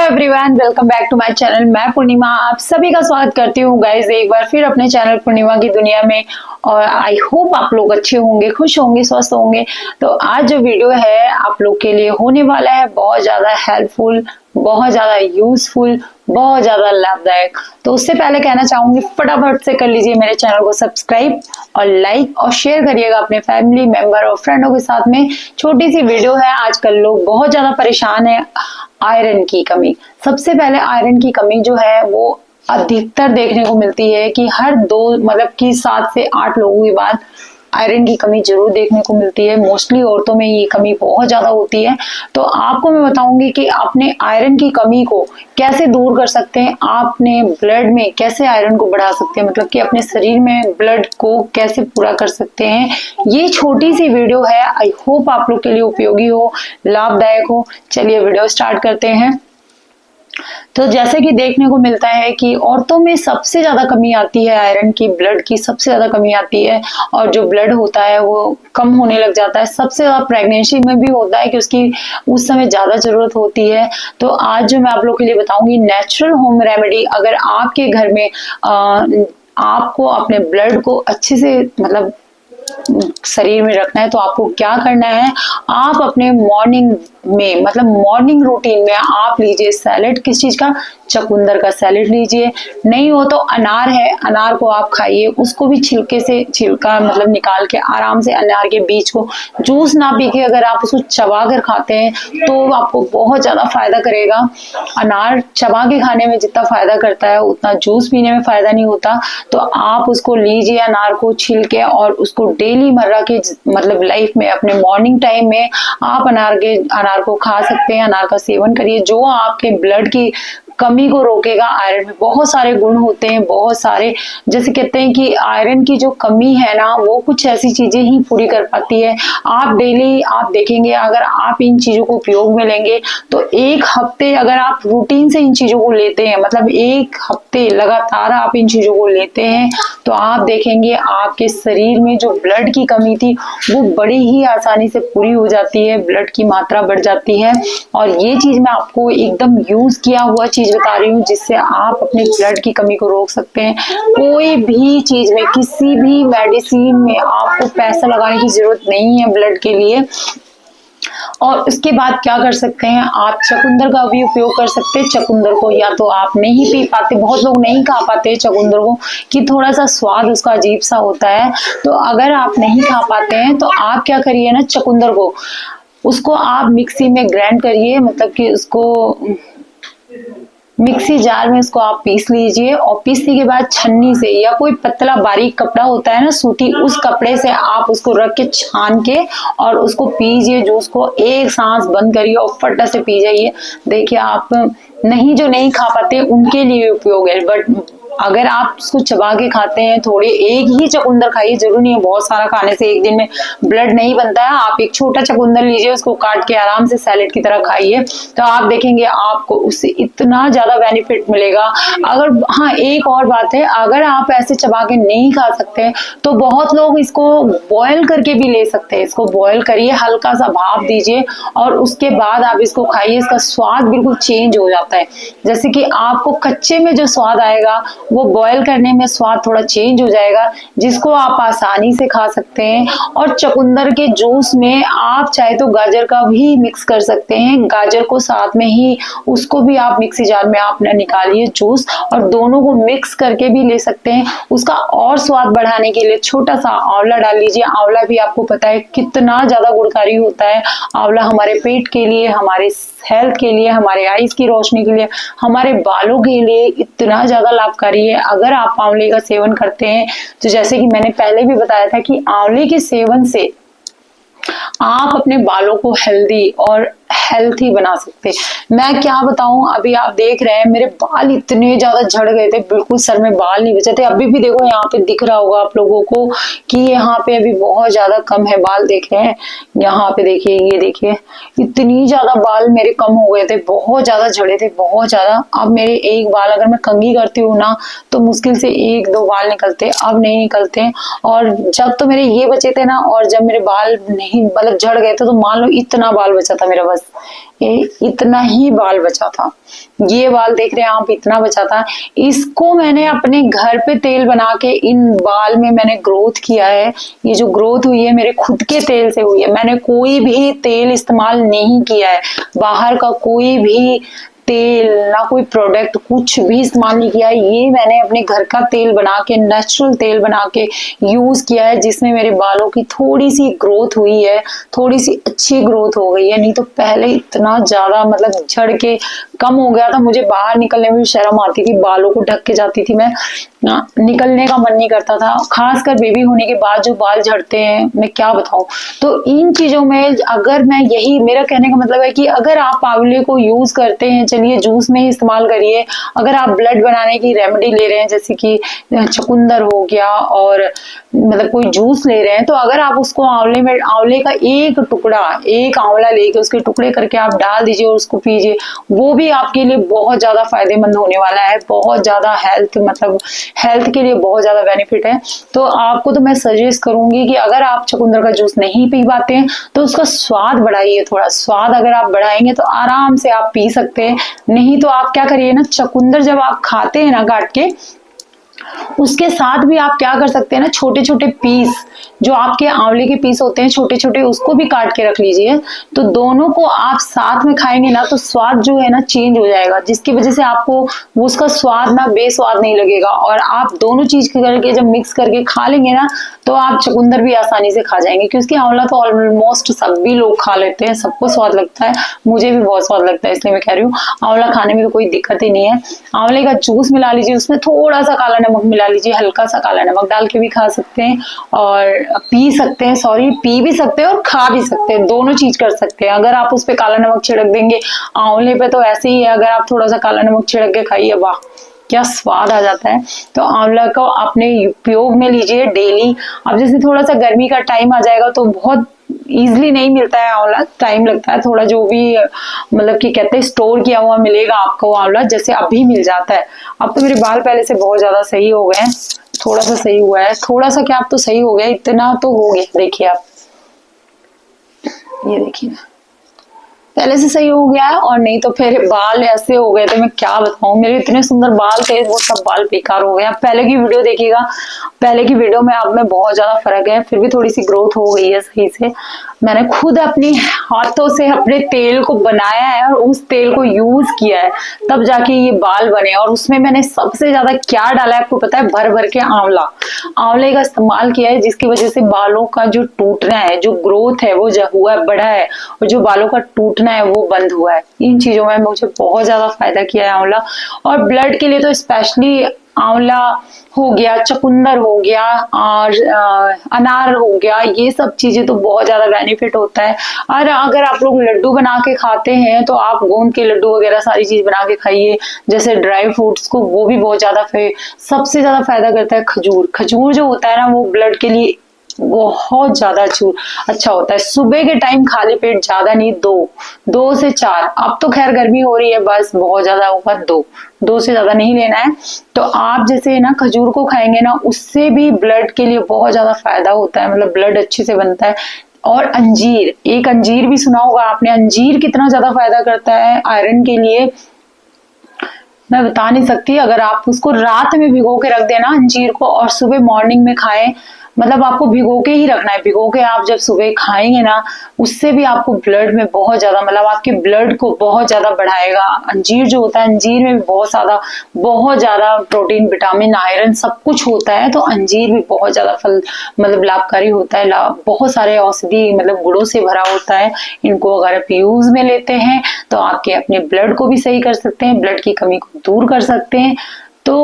Everyone, welcome back to my channel. मैं पूर्णिमा आप सभी का स्वागत करती हूँ गाइज एक बार फिर अपने चैनल पूर्णिमा की दुनिया में। और आई होप आप लोग अच्छे होंगे, खुश होंगे, स्वस्थ होंगे। तो आज जो वीडियो है आप लोग के लिए होने वाला है बहुत ज्यादा हेल्पफुल, बहुत ज्यादा यूजफुल, बहुत ज्यादा लाभदायक। तो उससे पहले कहना चाहूंगी फटाफट से कर लीजिए मेरे चैनल को सब्सक्राइब और लाइक और शेयर करिएगा अपने फैमिली मेंबर और फ्रेंडों के साथ में। छोटी सी वीडियो है। आजकल लोग बहुत ज्यादा परेशान है आयरन की कमी। सबसे पहले आयरन की कमी जो है वो अधिकतर देखने को मिलती है कि हर दो मतलब कि 7 से 8 लोगों के बाद आयरन की कमी जरूर देखने को मिलती है। मोस्टली औरतों में ये कमी बहुत ज्यादा होती है। तो आपको मैं बताऊंगी कि अपने आयरन की कमी को कैसे दूर कर सकते हैं, आपने ब्लड में कैसे आयरन को बढ़ा सकते हैं, मतलब कि अपने शरीर में ब्लड को कैसे पूरा कर सकते हैं। ये छोटी सी वीडियो है, आई होप आप लोग के लिए उपयोगी हो, लाभदायक हो। चलिए वीडियो स्टार्ट करते हैं। तो जैसे कि देखने को मिलता है कि औरतों में सबसे ज्यादा कमी आती है आयरन की, ब्लड की सबसे ज्यादा कमी आती है। और जो ब्लड होता है वो कम होने लग जाता है। सबसे ज्यादा प्रेगनेंसी में भी होता है कि उसकी उस समय ज्यादा जरूरत होती है। तो आज जो मैं आप लोग के लिए बताऊंगी नेचुरल होम रेमेडी, अगर आपके घर में आपको अपने ब्लड को अच्छे से मतलब शरीर में रखना है तो आपको क्या करना है। आप अपने मॉर्निंग में मतलब मॉर्निंग रूटीन में आप लीजिए सैलेड। किस चीज का? चकुंदर का सैलेड लीजिए। नहीं हो तो अनार है, अनार को आप खाइए। उसको भी छिलके से छिलका मतलब निकाल के आराम से अनार के बीज को जूस ना पी के अगर आप उसको चबा कर खाते हैं तो आपको बहुत ज्यादा फायदा करेगा। अनार चबा के खाने में जितना फायदा करता है उतना जूस पीने में फायदा नहीं होता। तो आप उसको लीजिए अनार को छिल के और उसको डेली मर्रा के मतलब लाइफ में अपने मॉर्निंग टाइम में आप अनार को खा सकते हैं। अनार का सेवन करिए जो आपके ब्लड की कमी को रोकेगा। आयरन में बहुत सारे गुण होते हैं, बहुत सारे, जैसे कहते हैं कि आयरन की जो कमी है ना वो कुछ ऐसी चीजें ही पूरी कर पाती है। आप डेली आप देखेंगे अगर आप इन चीजों को उपयोग में लेंगे तो एक हफ्ते अगर आप रूटीन से इन चीजों को लेते हैं, मतलब एक हफ्ते लगातार आप इन चीजों को लेते हैं तो आप देखेंगे आपके शरीर में जो ब्लड की कमी थी वो बड़ी ही आसानी से पूरी हो जाती है, ब्लड की मात्रा बढ़ जाती है। और ये चीज मैं आपको एकदम यूज किया हुआ चीज बता रही हूँ जिससे आप अपने ब्लड की कमी को रोक सकते हैं। कोई भी चीज में, किसी भी मेडिसिन में आपको पैसा लगाने की जरूरत नहीं है ब्लड के लिए। और उसके बाद क्या कर सकते हैं, आप चकुंदर का भी उपयोग कर सकते हैं। चकुंदर को या तो आप नहीं पी पाते, बहुत लोग नहीं खा पाते चकुंदर को कि थोड़ा सा स्वाद उसका अजीब सा होता है। तो अगर आप नहीं खा पाते हैं तो आप क्या करिए ना, चकुंदर को उसको आप मिक्सी में ग्राइंड करिए, मतलब कि उसको मिक्सी जार में उसको आप पीस लीजिए। और पीसने के बाद छन्नी से या कोई पतला बारीक कपड़ा होता है ना सूती, उस कपड़े से आप उसको रख के छान के और उसको पीजिए। जूस को एक सांस बंद करिए और फटा से पी जाइए। देखिए आप नहीं, जो नहीं खा पाते उनके लिए उपयोग है, बट अगर आप उसको चबा के खाते हैं, थोड़े एक ही चकुंदर खाइए, जरूरी नहीं है बहुत सारा खाने से एक दिन में ब्लड नहीं बनता है। आप एक छोटा चकुंदर लीजिए, उसको काट के आराम से सैलेड की तरह खाइए तो आप देखेंगे आपको उससे इतना ज्यादा बेनिफिट मिलेगा। अगर हाँ एक और बात है, अगर आप ऐसे चबा के नहीं खा सकते तो बहुत लोग इसको बॉयल करके भी ले सकते हैं। इसको बॉयल करिए, हल्का सा भाप दीजिए और उसके बाद आप इसको खाइए। इसका स्वाद बिल्कुल चेंज हो जाता है। जैसे कि आपको कच्चे में जो स्वाद आएगा वो बॉयल करने में स्वाद थोड़ा चेंज हो जाएगा, जिसको आप आसानी से खा सकते हैं। और चकुंदर के जूस में आप चाहे तो गाजर का भी मिक्स कर सकते हैं। गाजर को साथ में ही उसको भी आप मिक्सी जार में आप निकालिए जूस, और दोनों को मिक्स करके भी ले सकते हैं। उसका और स्वाद बढ़ाने के लिए छोटा सा आंवला डाल लीजिए। आंवला भी आपको पता है कितना ज्यादा गुणकारी होता है। आंवला हमारे पेट के लिए, हमारे हेल्थ के लिए, हमारे आईज की रोशनी के लिए, हमारे बालों के लिए इतना ज्यादा लाभकारी है। अगर आप आंवले का सेवन करते हैं तो जैसे कि मैंने पहले भी बताया था कि आंवले के सेवन से आप अपने बालों को हेल्दी और हेल्थी बना सकते। मैं क्या बताऊं, अभी आप देख रहे हैं मेरे बाल इतने ज्यादा झड़ गए थे, बिल्कुल सर में बाल नहीं बचे थे। अभी भी देखो यहाँ पे दिख रहा होगा आप लोगों को कि यहाँ पे अभी बहुत ज्यादा कम है बाल, देख रहे हैं यहाँ पे, देखिए ये देखिए इतनी ज्यादा बाल मेरे कम हो गए थे, बहुत ज्यादा झड़े थे, बहुत ज्यादा। अब मेरे एक बाल अगर मैं कंघी करती हूँ ना तो मुश्किल से 1-2 बाल निकलते, अब नहीं निकलते। और जब तो मेरे ये बचे थे ना, और जब मेरे बाल नहीं मतलब झड़ गए थे तो मान लो इतना बाल बचा था मेरा बस। बस इतना ही बाल बचा था। ये बाल देख रहे हैं आप, इतना बचा था। इसको मैंने अपने घर पे तेल बना के इन बाल में मैंने ग्रोथ किया है। ये जो ग्रोथ हुई है मेरे खुद के तेल से हुई है। मैंने कोई भी तेल इस्तेमाल नहीं किया है, बाहर का कोई भी तेल ना कोई प्रोडक्ट कुछ भी इस्तेमाल नहीं किया है। ये मैंने अपने घर का तेल बना के, नेचुरल तेल बना के यूज किया है, जिसमें मेरे बालों की थोड़ी सी ग्रोथ हुई है, थोड़ी सी अच्छी ग्रोथ हो गई है। नहीं तो पहले इतना ज्यादा मतलब झड़ के कम हो गया था, मुझे बाहर निकलने में भी शर्म आती थी, बालों को ढक के जाती थी मैं, निकलने का मन नहीं करता था। खासकर बेबी होने के बाद जो बाल झड़ते हैं मैं क्या बताऊं। तो इन चीजों में अगर मैं, यही मेरा कहने का मतलब है कि अगर आप आंवले को यूज करते हैं, चलिए जूस में ही इस्तेमाल करिए। अगर आप ब्लड बनाने की रेमेडी ले रहे हैं, जैसे कि चुकंदर हो गया, और मतलब कोई जूस ले रहे हैं, तो अगर आप उसको आंवले में, आंवले का एक टुकड़ा, एक आंवला लेके उसके टुकड़े करके आप डाल दीजिए और उसको पीजिए, वो भी आपके लिए बहुत ज्यादा फायदेमंद होने वाला है। बहुत ज्यादा हेल्थ के लिए बहुत ज्यादा बेनिफिट है। तो आपको तो मैं सजेस्ट करूंगी कि अगर आप चुकंदर का जूस नहीं पी पाते हैं तो उसका स्वाद बढ़ाइए। थोड़ा स्वाद अगर आप बढ़ाएंगे तो आराम से आप पी सकते हैं। नहीं तो आप क्या करिए ना, चुकंदर जब आप खाते हैं ना काट के, उसके साथ भी आप क्या कर सकते हैं ना, छोटे छोटे पीस, जो आपके आंवले के पीस होते हैं छोटे छोटे, उसको भी काट के रख लीजिए। तो दोनों को आप साथ में खाएंगे ना तो स्वाद जो है ना चेंज हो जाएगा, जिसकी वजह से आपको उसका स्वाद ना बेस्वाद नहीं लगेगा। और आप दोनों चीज करके जब मिक्स करके खा लेंगे ना तो आप चुकंदर भी आसानी से खा जाएंगे, क्योंकि आंवला तो ऑलमोस्ट सभी लोग खा लेते हैं, सबको स्वाद लगता है, मुझे भी बहुत स्वाद लगता है, इसलिए मैं कह रही हूँ आंवला खाने में तो कोई दिक्कत ही नहीं है। आंवले का जूस मिला लीजिए, उसमें थोड़ा सा काला नमक मिला लीजिए, हल्का सा काला नमक डाल के भी खा सकते हैं और पी सकते हैं, पी भी सकते हैं और खा भी सकते हैं, दोनों चीज कर सकते हैं। अगर आप उस पर काला नमक छिड़क देंगे, आंवले पे तो ऐसे ही है, अगर आप थोड़ा सा काला नमक छिड़क के खाइए, वाह क्या स्वाद आ जाता है। तो आंवला को अपने उपयोग में लीजिए डेली। अब जैसे थोड़ा सा गर्मी का टाइम आ जाएगा तो बहुत इजिली नहीं मिलता है आंवला, टाइम लगता है थोड़ा, जो भी मतलब कि कहते हैं स्टोर किया हुआ मिलेगा आपको आंवला, जैसे अभी मिल जाता है। अब तो मेरे बाल पहले से बहुत ज्यादा सही हो गए हैं, थोड़ा सा सही हुआ है, थोड़ा सा क्या, अब तो सही हो गया, इतना तो हो गया। देखिए आप, ये देखिए पहले से सही हो गया है। और नहीं तो फिर बाल ऐसे हो गए थे, मैं क्या बताऊं, मेरे इतने सुंदर बाल थे वो सब बाल बेकार हो गए। पहले की वीडियो देखिएगा, पहले की वीडियो में अब में बहुत ज्यादा फर्क है, फिर भी थोड़ी सी ग्रोथ हो गई है सही से। मैंने खुद अपनी हाथों से अपने तेल को बनाया है और उस तेल को यूज किया है, तब जाके ये बाल बने। और उसमें मैंने सबसे ज्यादा क्या डाला है आपको पता है, भर भर के आंवले का इस्तेमाल किया है, जिसकी वजह से बालों का जो टूटना है, जो ग्रोथ है वो हुआ है, बढ़ा है, और जो बालों का टूटना है वो बंद हुआ है। इन चीजों में मुझे बहुत ज्यादा फायदा किया है आंवला। और ब्लड के लिए तो स्पेशली आंवला हो गया, चुकंदर हो गया और अनार हो गया, ये सब चीजें तो बहुत ज्यादा बेनिफिट होता है। और अगर आप लोग लड्डू बना के खाते हैं तो आप गोंद के लड्डू वगैरह सारी चीज बना के खाइए, जैसे ड्राई फ्रूट्स को, वो भी बहुत ज्यादा सबसे ज्यादा फायदा करता है खजूर। खजूर जो होता है ना वो ब्लड के लिए बहुत ज्यादा अच्छा होता है। सुबह के टाइम खाली पेट, ज्यादा नहीं, 2 से 4, अब तो खैर गर्मी हो रही है, बस बहुत ज्यादा होगा, 2 से ज्यादा नहीं लेना है। तो आप जैसे ना खजूर को खाएंगे ना, उससे भी ब्लड के लिए बहुत ज्यादा फायदा होता है, मतलब ब्लड अच्छे से बनता है। और अंजीर, एक अंजीर भी सुना होगा आपने, अंजीर कितना ज्यादा फायदा करता है आयरन के लिए, मैं बता नहीं सकती। अगर आप उसको रात में भिगो के रख देना अंजीर को और सुबह मॉर्निंग में खाएं, मतलब आपको भिगो के ही रखना है, भिगो के आप जब सुबह खाएंगे ना, उससे भी आपको ब्लड में बहुत ज्यादा, मतलब आपके ब्लड को बहुत ज्यादा बढ़ाएगा। अंजीर जो होता है, अंजीर में भी बहुत ज्यादा प्रोटीन, विटामिन, आयरन सब कुछ होता है। तो अंजीर भी बहुत ज्यादा मतलब लाभकारी होता है, बहुत सारे औषधि मतलब गुणों से भरा होता है। इनको अगर आप यूज में लेते हैं तो आपके अपने ब्लड को भी सही कर सकते हैं, ब्लड की कमी को दूर कर सकते हैं। तो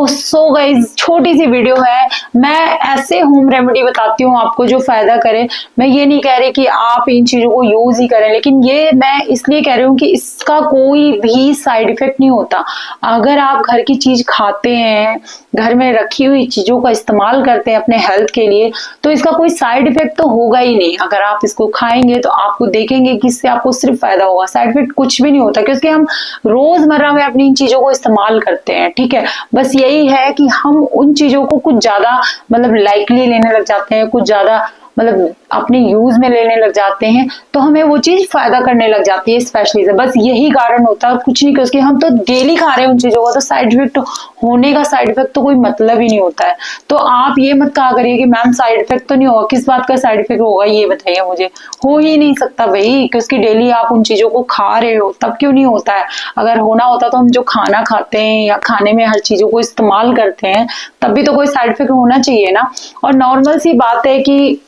गाइस, छोटी सी वीडियो है, मैं ऐसे होम रेमेडी बताती हूँ आपको जो फायदा करे। मैं ये नहीं कह रही कि आप इन चीजों को यूज ही करें, लेकिन ये मैं इसलिए कह रही हूँ कि इसका कोई भी साइड इफेक्ट नहीं होता। अगर आप घर की चीज खाते हैं, घर में रखी हुई चीजों का इस्तेमाल करते हैं अपने हेल्थ के लिए, तो इसका कोई साइड इफेक्ट तो होगा ही नहीं। अगर आप इसको खाएंगे तो आपको देखेंगे कि इससे आपको सिर्फ फायदा होगा, साइड इफेक्ट कुछ भी नहीं होता, क्योंकि हम रोजमर्रा में अपनी इन चीजों को इस्तेमाल करते हैं। ठीक है, बस यही है कि हम उन चीजों को कुछ ज्यादा मतलब लाइटली लेने लग जाते हैं, कुछ ज्यादा मतलब अपने यूज में लेने लग जाते हैं तो हमें वो चीज फायदा करने लग जाती है स्पेशली से। बस यही कारण होता है, कुछ नहीं, क्योंकि हम तो डेली खा रहे हैं उन चीजों का, तो साइड इफेक्ट होने का साइड इफेक्ट तो कोई मतलब ही नहीं होता है। तो आप ये मत कहा करिए कि मैम साइड इफेक्ट तो नहीं होगा, किस बात का साइड इफेक्ट होगा ये बताइए मुझे। हो ही नहीं सकता भाई, क्योंकि डेली आप उन चीजों को खा रहे हो, तब क्यों नहीं होता है। अगर होना होता तो हम जो खाना खाते हैं या खाने में हर चीजों को इस्तेमाल करते हैं तब भी तो कोई साइड इफेक्ट होना चाहिए ना। और नॉर्मल सी बात है कि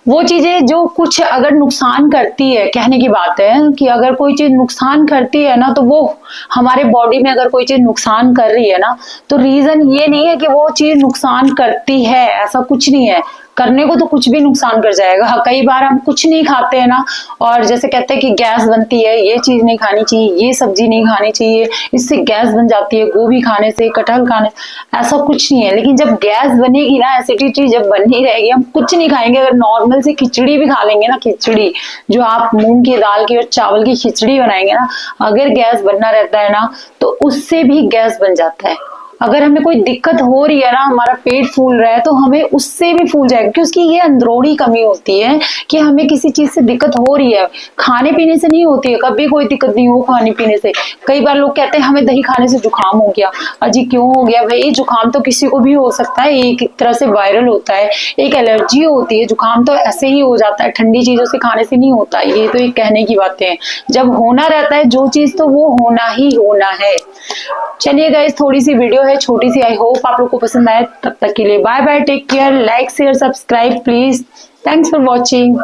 वो चीजें जो कुछ अगर नुकसान करती है, कहने की बात है कि अगर कोई चीज नुकसान करती है ना, तो वो हमारे बॉडी में अगर कोई चीज नुकसान कर रही है ना, तो रीजन ये नहीं है कि वो चीज नुकसान करती है, ऐसा कुछ नहीं है। करने को तो कुछ भी नुकसान कर जाएगा। कई बार हम कुछ नहीं खाते हैं ना, और जैसे कहते हैं कि गैस बनती है, ये चीज नहीं खानी चाहिए, ये सब्जी नहीं खानी चाहिए, इससे गैस बन जाती है, गोभी खाने से, कटहल खाने से, ऐसा कुछ नहीं है। लेकिन जब गैस बनेगी ना, एसिडिटी जब बननी रहेगी, हम कुछ नहीं खाएंगे, अगर नॉर्मल से खिचड़ी भी खा लेंगे ना, खिचड़ी जो आप मूंग की दाल की और चावल की खिचड़ी बनाएंगे ना, अगर गैस बनना रहता है ना तो उससे भी गैस बन जाता है। अगर हमें कोई दिक्कत हो रही है ना, हमारा पेट फूल रहा है, तो हमें उससे भी फूल जाएगा, क्योंकि उसकी ये अंदरूनी कमी होती है कि हमें किसी चीज से दिक्कत हो रही है। खाने पीने से नहीं होती है, कभी कोई दिक्कत नहीं हो खाने पीने से। कई बार लोग कहते हैं हमें दही खाने से जुकाम हो गया। अजी क्यों हो गया भाई? जुकाम तो किसी को भी हो सकता है, एक तरह से वायरल होता है, एक एलर्जी होती है। जुकाम तो ऐसे ही हो जाता है, ठंडी चीजों से खाने से नहीं होता। ये तो एक कहने की बातें हैं। जब होना रहता है जो चीज, तो वो होना ही होना है। चलिए गाइस, थोड़ी सी वीडियो है छोटी सी, आई होप आप लोग को पसंद आए। तब तक के लिए bye bye, take care, like share subscribe please. Thanks for watching.